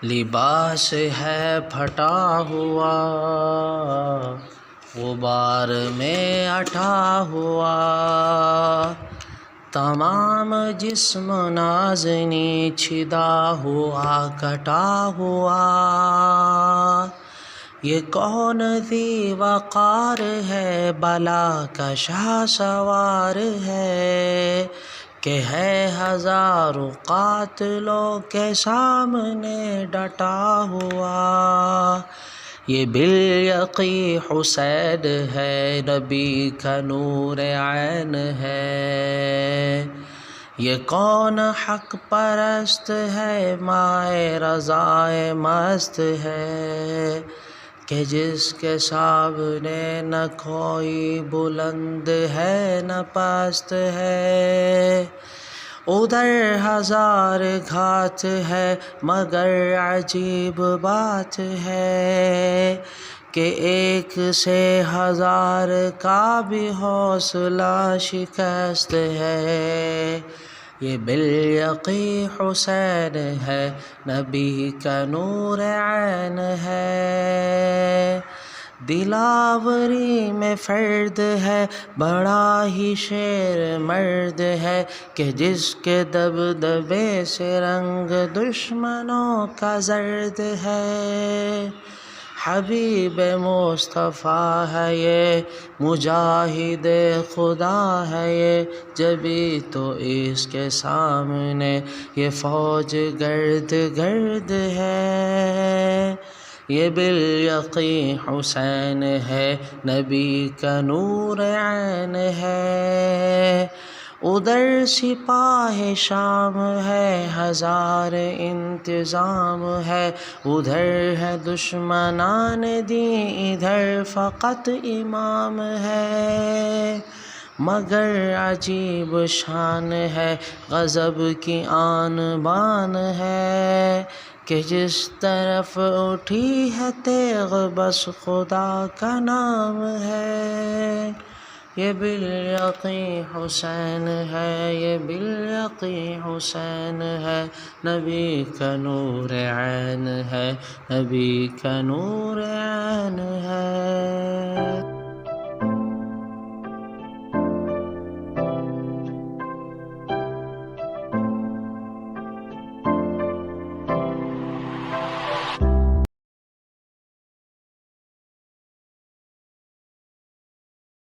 لباس ہے پھٹا ہوا غبار میں اٹھا ہوا، تمام جسم نازنی چھدا ہوا کٹا ہوا۔ یہ کون ذی وقار ہے، بلا کا شاہ سوار ہے، کہ ہے ہزاروں قاتلوں کے سامنے ڈٹا ہوا۔ یہ بالیقین حسین ہے، نبی کا نور عین ہے۔ یہ کون حق پرست ہے، مائے رضائے مست ہے، کہ جس کے سامنے نہ کوئی بلند ہے نہ پست ہے۔ ادھر ہزار گھات ہے مگر عجیب بات ہے، کہ ایک سے ہزار کا بھی حوصلہ شکست ہے۔ یہ بالیقین حسین ہے، نبی کا نور عین ہے۔ دلاوری میں فرد ہے، بڑا ہی شیر مرد ہے، کہ جس کے دبدبے سے رنگ دشمنوں کا زرد ہے۔ حبیب مصطفیٰ ہے یہ، مجاہد خدا ہے یہ، جبھی تو اس کے سامنے یہ فوج گرد گرد ہے۔ یہ بالیقین حسین ہے، نبی کا نور عین ہے۔ ادھر سپاہ شام ہے، ہزار انتظام ہے، ادھر ہے دشمنان دین، ادھر فقط امام ہے۔ مگر عجیب شان ہے، غضب کی آن بان ہے، کہ جس طرف اٹھی ہے تیغ بس خدا کا نام ہے۔ یہ بالیقین حسین ہے، یہ بالیقین حسین ہے، نبی کا نور عین ہے، نبی کا نور عین ہے۔